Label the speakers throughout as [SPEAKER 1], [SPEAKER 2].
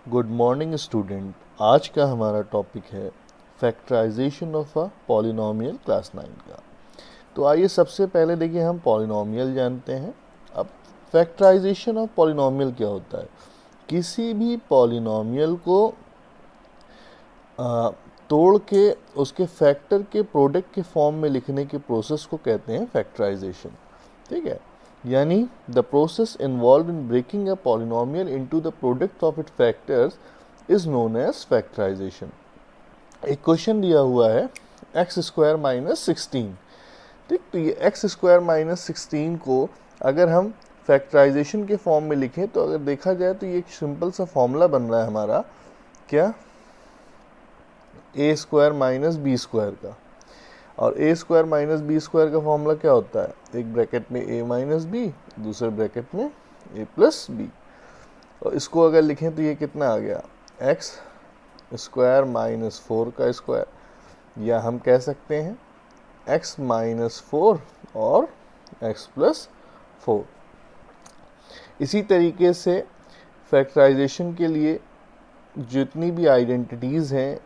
[SPEAKER 1] Good morning student. आज का हमारा टॉपिक है factorization of a polynomial class 9 का। तो आइए सबसे पहले देखिए हम पॉलिनोमियल जानते हैं। अब फैक्टराइजेशन ऑफ पॉलिनोमियल क्या होता है? किसी भी पॉलिनोमियल को तोड़ के उसके फैक्टर के प्रोडक्ट के फॉर्म में लिखने के प्रोसेस को कहते हैं फैक्टराइजेशन। ठीक है, यानी the process involve in breaking a polynomial into the product of it factors is known as factorization. एक क्वेश्चन दिया हुआ है एक्स स्क्वायर माइनस 16। ठीक, तो ये एक्स स्क्वायर माइनस 16 को अगर हम फैक्टराइजेशन के फॉर्म में लिखें तो अगर देखा जाए तो ये एक सिंपल सा फॉर्मूला बन रहा है हमारा, क्या, ए स्क्वायर माइनस बी स्क्वायर का। और ए स्क्वायर माइनस बी स्क्वायर का फॉर्मूला क्या होता है? एक ब्रैकेट में ए माइनस बी, दूसरे ब्रैकेट में ए प्लस बी। और इसको अगर लिखें तो ये कितना आ गया? एक्स स्क्वायर माइनस 4 का स्क्वायर, या हम कह सकते हैं एक्स माइनस 4 और एक्स प्लस 4। इसी तरीके से फैक्टराइजेशन के लिए जितनी भी आइडेंटिटीज़ हैं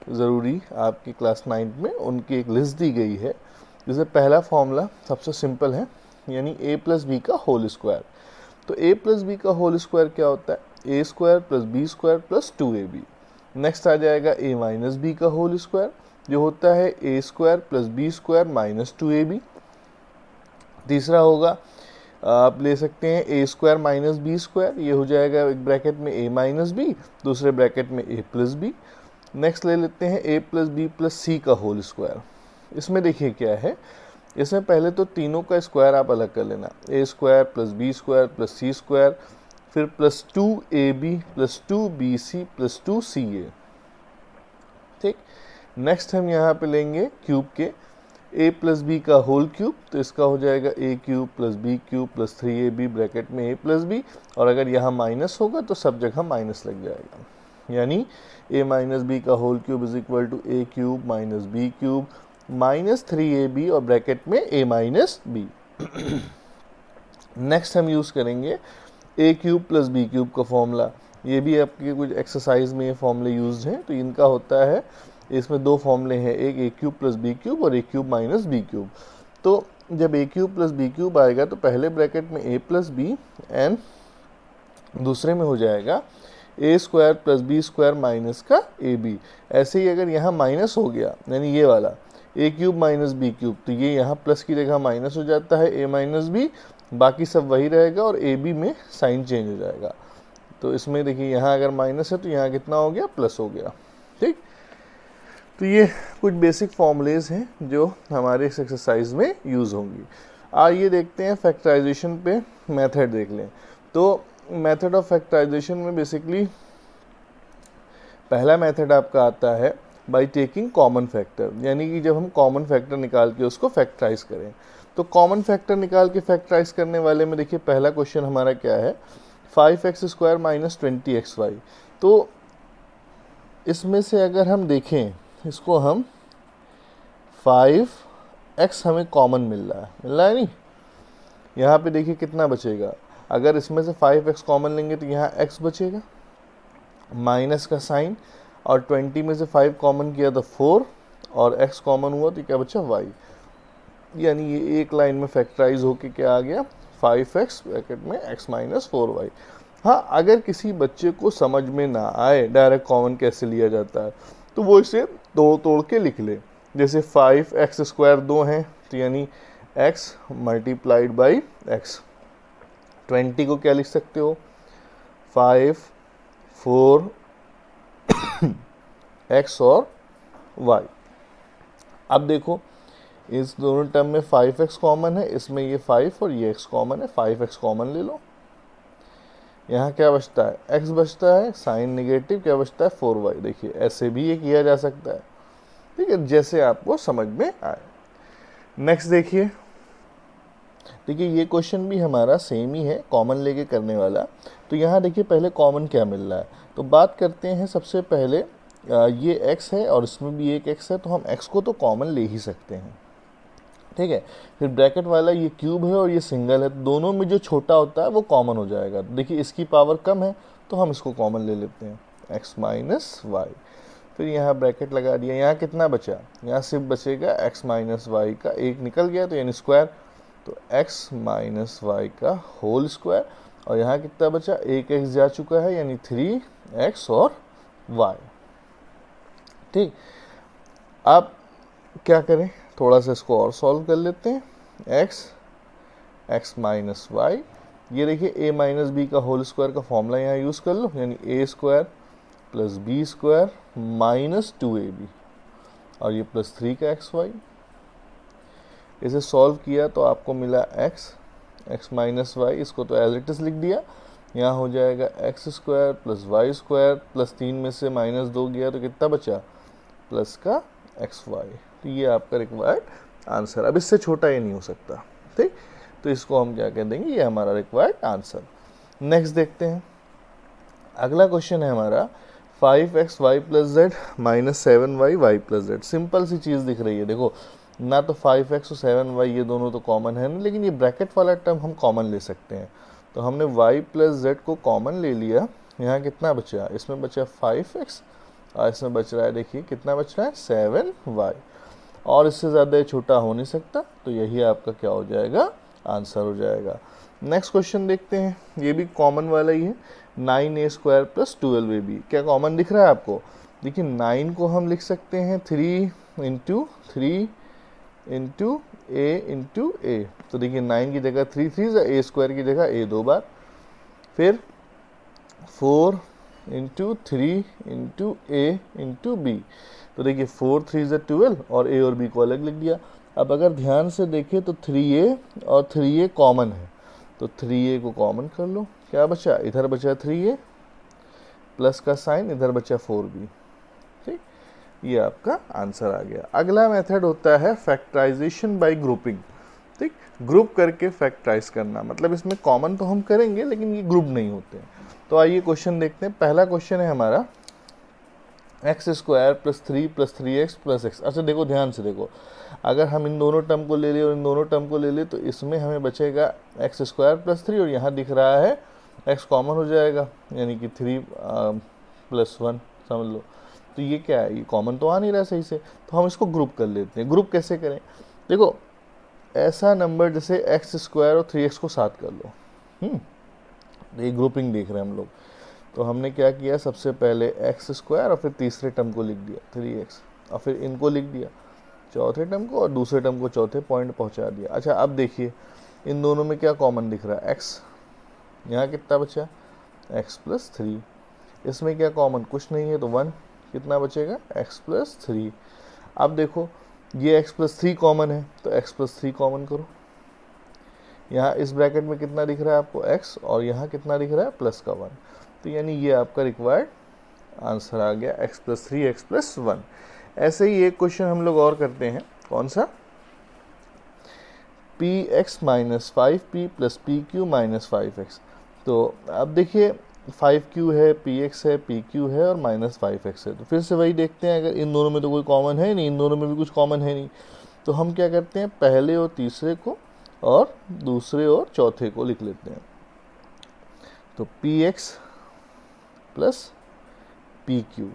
[SPEAKER 1] ज़रूरी आपकी क्लास 9 में, उनकी एक लिस्ट दी गई है। जैसे पहला फॉर्मूला सबसे सिंपल है, यानी ए प्लस बी का होल स्क्वायर। तो ए प्लस बी का होल स्क्वायर क्या होता है? A square plus B square plus 2ab। Next आ जाएगा ए माइनस बी का होल स्क्वायर, जो होता है A square plus B square minus 2ab। तीसरा होगा, आप ले सकते हैं A square minus B square, ये हो जाएगा एक ब्रैकेट में ए माइनस बी, दूसरे ब्रैकेट में ए प्लस बी। नेक्स्ट ले लेते हैं A plus B plus C का होल स्क्वायर। इसमें देखिए क्या है, इसमें पहले तो तीनों का स्क्वायर आप अलग कर लेना, A square plus B square plus C square, फिर plus 2ab plus 2bc plus 2ca। ठीक, नेक्स्ट हम यहाँ पे लेंगे क्यूब के ए प्लस बी का होल क्यूब, तो इसका हो जाएगा A cube plus B cube plus 3ab bracket में ए प्लस बी। और अगर यहाँ माइनस होगा तो सब जगह माइनस लग जाएगा, यानी ए माइनस बी का whole cube is equal to A cube minus B cube minus 3ab और ब्रैकेट में ए माइनस बी। नेक्स्ट हम यूज़ करेंगे A cube plus B cube का फॉर्मूला। ये भी आपके कुछ एक्सरसाइज में ये फॉर्मूले यूज हैं। तो इनका होता है, इसमें दो फॉर्मूले हैं, एक ए क्यूब प्लस बी क्यूब और ए क्यूब माइनस बी क्यूब। तो जब ए क्यूब प्लस बी क्यूब आएगा तो पहले ब्रैकेट में ए प्लस बी एंड दूसरे में हो जाएगा A square plus B square minus का ए बी। ऐसे ही अगर यहाँ माइनस हो गया, यानी ये वाला ए क्यूब माइनस बी क्यूब, तो ये यहाँ प्लस की जगह माइनस हो जाता है, ए माइनस बी, बाकी सब वही रहेगा और ए बी में साइन चेंज हो जाएगा। तो इसमें देखिए यहाँ अगर माइनस है तो यहाँ कितना हो गया? प्लस हो गया। ठीक, तो ये कुछ बेसिक फॉर्मूलेज हैं जो हमारे इस एक्सरसाइज में यूज़ होंगी। आइए देखते हैं फैक्टराइजेशन पे मेथड देख लें। तो मेथड ऑफ फैक्टराइजेशन में बेसिकली पहला मेथड आपका आता है बाय टेकिंग कॉमन फैक्टर, यानी कि जब हम कॉमन फैक्टर निकाल के उसको फैक्टराइज करें। तो कॉमन फैक्टर निकाल के फैक्टराइज करने वाले में देखिए पहला क्वेश्चन हमारा क्या है, 5x स्क्वायर माइनस 20xy। तो इसमें से अगर हम देखें, इसको हम 5x हमें कॉमन मिल रहा है नहीं? यहाँ पे देखिए कितना बचेगा, अगर इसमें से 5x कॉमन लेंगे तो यहाँ x बचेगा, माइनस का साइन, और 20 में से 5 कॉमन किया तो 4 और x कॉमन हुआ तो क्या बचा? y। यानी ये एक लाइन में फैक्टराइज होके क्या आ गया? 5x ब्रैकेट में x माइनस 4y। हाँ, अगर किसी बच्चे को समझ में ना आए डायरेक्ट कॉमन कैसे लिया जाता है तो वो इसे तोड़ तोड़ के लिख ले। जैसे 5x स्क्वायर 2 हैं तो यानी x मल्टीप्लाइड बाई x। 20 को क्या लिख सकते हो? 5 4 x और y। अब देखो इस दोनों टर्म में 5x कॉमन है, इसमें ये 5 और ये x कॉमन है, 5x कॉमन ले लो। यहाँ क्या बचता है? x बचता है, साइन निगेटिव, क्या बचता है? 4y। देखिए ऐसे भी ये किया जा सकता है। ठीक है, जैसे आपको समझ में आए। नेक्स्ट देखिए ये क्वेश्चन भी हमारा सेम ही है, कॉमन लेके करने वाला। तो यहाँ देखिए पहले कॉमन क्या मिल रहा है, तो बात करते हैं सबसे पहले ये x है और इसमें भी एक x है, तो हम x को तो कॉमन ले ही सकते हैं। ठीक है, फिर ब्रैकेट वाला ये क्यूब है और ये सिंगल है, तो दोनों में जो छोटा होता है वो कॉमन हो जाएगा। देखिए इसकी पावर कम है तो हम इसको कॉमन ले लेते हैं। एक्स माइनस वाई, फिर यहाँ ब्रैकेट लगा दिया। यहाँ कितना बचा, यहाँ सिर्फ बचेगा एक्स माइनस वाई का एक निकल गया तो यानी स्क्वायर, तो एक्स माइनस वाई का होल स्क्वायर, और यहाँ कितना बचा, एक एक्स जा चुका है यानी 3x और y। ठीक, अब क्या करें, थोड़ा सा इसको और सॉल्व कर लेते हैं। x माइनस वाई, ये देखिए a माइनस बी का होल स्क्वायर का फॉर्मूला यहाँ यूज़ कर लो, यानी a square plus B square minus 2ab, और ये प्लस 3 का xy। इसे सॉल्व किया तो आपको मिला x माइनस वाई, इसको तो एज इट इज लिख दिया। यहाँ हो जाएगा X square plus Y square plus 3 में से माइनस 2 गया तो कितना बचा, प्लस का xy। तो ये आपका रिक्वायर्ड आंसर, अब इससे छोटा ये नहीं हो सकता। ठीक, तो इसको हम क्या कह देंगे, ये हमारा रिक्वायर्ड आंसर। नेक्स्ट देखते हैं, अगला क्वेश्चन है हमारा 5xy plus Z minus 7y Y plus Z. Simple सी चीज़ दिख रही है, देखो ना तो 5x और 7y ये दोनों तो कॉमन है ना, लेकिन ये ब्रैकेट वाला टर्म हम कॉमन ले सकते हैं। तो हमने y प्लस जेड को कॉमन ले लिया, यहाँ कितना बचा, इसमें बचा 5x और इसमें बच रहा है, देखिए कितना बच रहा है 7y, और इससे ज़्यादा छोटा हो नहीं सकता, तो यही आपका क्या हो जाएगा, आंसर हो जाएगा। नेक्स्ट क्वेश्चन देखते हैं, ये भी कॉमन वाला ही है, 9a स्क्वायर प्लस 12ab। क्या कॉमन दिख रहा है आपको, देखिए 9 को हम लिख सकते हैं 3 इंटू a इंटू a, तो देखिए 9 की जगह 3 3 a स्क्वायर की जगह a 2 बार, फिर 4 into 3 into a into b, तो देखिए 4 3 12 और a और b को अलग लिख दिया। अब अगर ध्यान से देखें तो 3a और 3a कॉमन है, तो 3a को कॉमन कर लो, क्या बचा, इधर बचा 3a प्लस का साइन, इधर बचा 4b। ठीक, ये आपका आंसर आ गया। अगला मेथड होता है फैक्टराइजेशन बाय ग्रुपिंग। ठीक, ग्रुप करके फैक्टराइज करना, मतलब इसमें कॉमन तो हम करेंगे लेकिन ये ग्रुप नहीं होते। तो आइए क्वेश्चन देखते हैं। पहला क्वेश्चन है हमारा x square plus 3x plus x. अच्छा देखो ध्यान से देखो, अगर हम इन दोनों टर्म को ले लें और इन दोनों टर्म को ले लें तो इसमें हमें बचेगा एक्स स्क्वायर प्लस 3 और यहाँ दिख रहा है x कॉमन हो जाएगा, यानी कि 3 प्लस 1 समझ लो। तो ये क्या है, ये कॉमन तो आ नहीं रहा सही से, तो हम इसको ग्रुप कर लेते हैं। ग्रुप कैसे करें, देखो ऐसा नंबर जैसे एक्स स्क्वायर और 3x को साथ कर लो। तो ये ग्रुपिंग देख रहे हैं हम लोग। तो हमने क्या किया, सबसे पहले एक्स स्क्वायर और फिर तीसरे टर्म को लिख दिया 3x, और फिर इनको लिख दिया चौथे टर्म को, और दूसरे टर्म को चौथे पॉइंट पहुंचा दिया। अच्छा अब देखिए इन दोनों में क्या कॉमन दिख रहा है, x, यहाँ कितना बचा x प्लस 3, इसमें क्या कॉमन, कुछ नहीं है तो 1, कितना बचेगा x प्लस 3। अब देखो ये x प्लस 3 कॉमन है तो x प्लस 3 कॉमन करो, यहाँ इस ब्रैकेट में कितना दिख रहा है आपको x, और यहाँ कितना दिख रहा है प्लस का 1, तो यानी ये आपका रिक्वायर्ड आंसर आ गया x प्लस 3 x प्लस 1। ऐसे ही एक क्वेश्चन हम लोग और करते हैं, कौन सा, px minus 5p plus pq minus 5x। तो अब देखिए 5q है, px है, pq है और माइनस 5x है। तो फिर से वही देखते हैं, अगर इन दोनों में तो कोई कॉमन है नहीं, इन दोनों में भी कुछ कॉमन है नहीं, तो हम क्या करते हैं, पहले और तीसरे को और दूसरे और चौथे को लिख लेते हैं। तो px प्लस pq,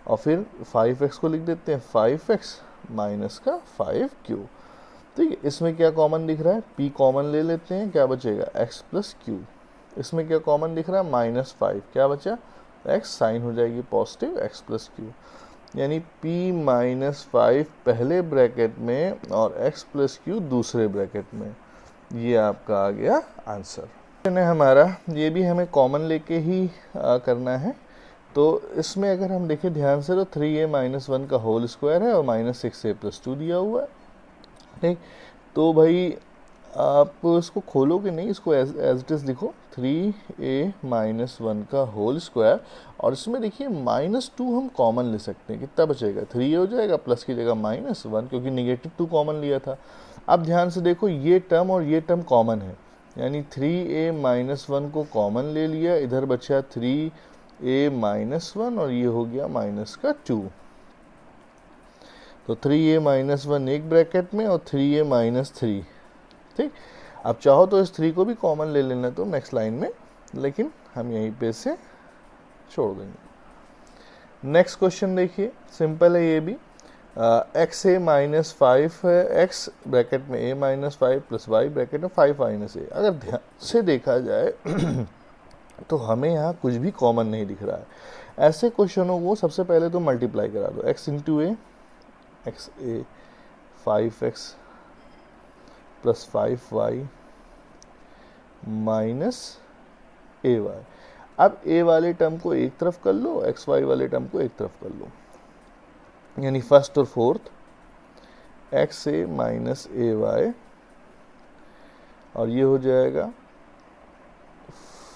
[SPEAKER 1] और फिर 5x को लिख देते हैं 5x माइनस का 5q। ठीक है, इसमें क्या कॉमन दिख रहा है, p कॉमन ले लेते हैं, क्या बचेगा x प्लस q। इसमें क्या कॉमन दिख रहा है, माइनस 5, क्या बचा x, साइन हो जाएगी पॉजिटिव x प्लस q, यानी p माइनस 5 पहले ब्रैकेट में और x प्लस q दूसरे ब्रैकेट में। ये आपका आ गया आंसर है हमारा। ये भी हमें कॉमन लेके ही करना है। तो इसमें अगर हम देखें ध्यान से तो 3a माइनस 1 का होल स्क्वायर है और माइनस 6a प्लस 2 दिया हुआ है। ठीक, तो भाई आप इसको खोलोगे नहीं, इसको एज इट इज़ लिखो, 3a माइनस 1 का होल स्क्वायर, और इसमें देखिए माइनस 2 हम कॉमन ले सकते हैं, कितना बचेगा, 3a हो जाएगा प्लस की जगह माइनस 1, क्योंकि निगेटिव 2 कॉमन लिया था। अब ध्यान से देखो ये टर्म और ये टर्म कॉमन है, यानी 3a माइनस 1 को कॉमन ले लिया, इधर बचा 3a माइनस 1 और ये हो गया माइनस का 2। तो 3a माइनस 1 एक ब्रैकेट में और 3a माइनस 3। ठीक, अब चाहो तो इस 3 को भी कॉमन ले लेना तो नेक्स्ट लाइन में, लेकिन हम यहीं पे से छोड़ देंगे। नेक्स्ट क्वेश्चन देखिए, सिंपल है ये भी। एक्स ए माइनस 5 है, एक्स ब्रैकेट में A minus 5 plus Y bracket में 5 माइनस ए। अगर ध्यान से देखा जाए तो हमें यहाँ कुछ भी कॉमन नहीं दिख रहा है। ऐसे क्वेश्चनों को सबसे पहले तो मल्टीप्लाई करा दो, एक्स इंटू ए, एक्स ए 5x प्लस 5y माइनस ए वाई। अब ए वाले टर्म को एक तरफ कर लो, एक्स वाई वाले टर्म को एक तरफ कर लो, यानी फर्स्ट और फोर्थ एक्स ए माइनस ए वाई, और ये हो जाएगा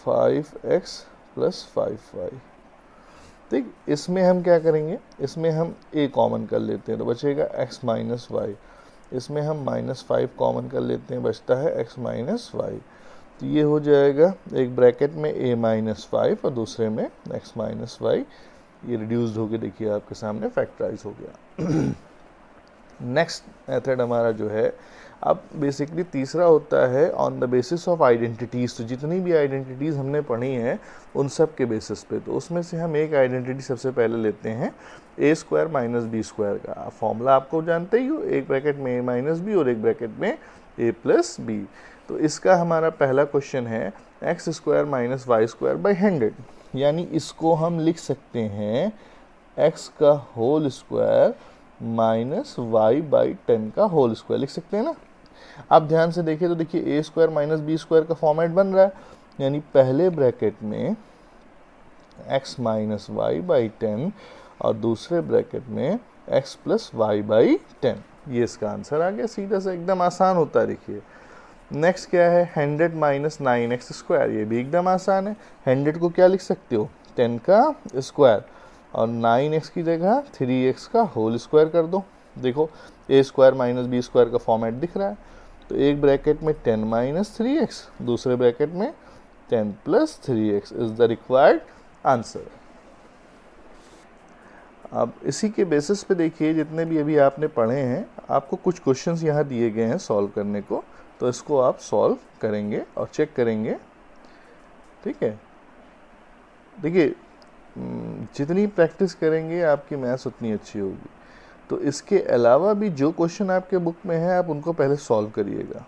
[SPEAKER 1] 5x प्लस 5y। ठीक, इसमें हम क्या करेंगे, इसमें हम a कॉमन कर लेते हैं तो बचेगा x माइनस वाई। इसमें हम -5 कॉमन कर लेते हैं, बचता है x माइनस वाई। तो ये हो जाएगा एक ब्रैकेट में a माइनस 5 और दूसरे में x माइनस वाई। ये रिड्यूस्ड होके देखिए आपके सामने फैक्टराइज हो गया। नेक्स्ट मेथड हमारा जो है, अब बेसिकली तीसरा होता है on the basis of identities. तो जितनी भी आइडेंटिटीज़ हमने पढ़ी हैं उन सब के बेसिस पे, तो उसमें से हम एक आइडेंटिटी सबसे पहले लेते हैं A square minus B square का। फॉर्मूला आपको जानते ही हो, एक ब्रैकेट में ए माइनस बी और एक ब्रैकेट में ए प्लस बी। तो इसका हमारा पहला क्वेश्चन है X square minus Y square by 100, यानी इसको हम लिख सकते हैं एक्स का whole square minus Y by 10 का होल स्क्वायर लिख सकते हैं ना। आप ध्यान से देखिए तो देखिए ए स्क्वायर माइनस बी स्क्वायर का फॉर्मेट बन रहा है, यानी पहले ब्रैकेट में x माइनस वाई बाई 10 और दूसरे ब्रैकेट में x प्लस वाई बाई 10। ये इसका आंसर आ गया, सीधा सा एकदम आसान होता है। देखिए नेक्स्ट क्या है, 100 माइनस 9x स्क्वायर, ये भी एकदम आसान है। 100 को क्या लिख सकते हो, 10 का स्क्वायर, और 9x की जगह 3x का होल स्क्वायर कर दो। देखो ए स्क्वायर माइनस बी स्क्वायर का फॉर्मेट दिख रहा है, तो एक ब्रैकेट में 10 माइनस 3x, दूसरे ब्रैकेट में 10 plus 3x is the required answer. अब इसी के बेसिस पे देखिए जितने भी अभी आपने पढ़े हैं, आपको कुछ क्वेश्चंस यहाँ दिए गए हैं सॉल्व करने को, तो इसको आप सॉल्व करेंगे और चेक करेंगे। ठीक है, देखिए जितनी प्रैक्टिस करेंगे आपकी मैथ्स उतनी अच्छी होगी। तो इसके अलावा भी जो क्वेश्चन आपके बुक में है आप उनको पहले सॉल्व करिएगा।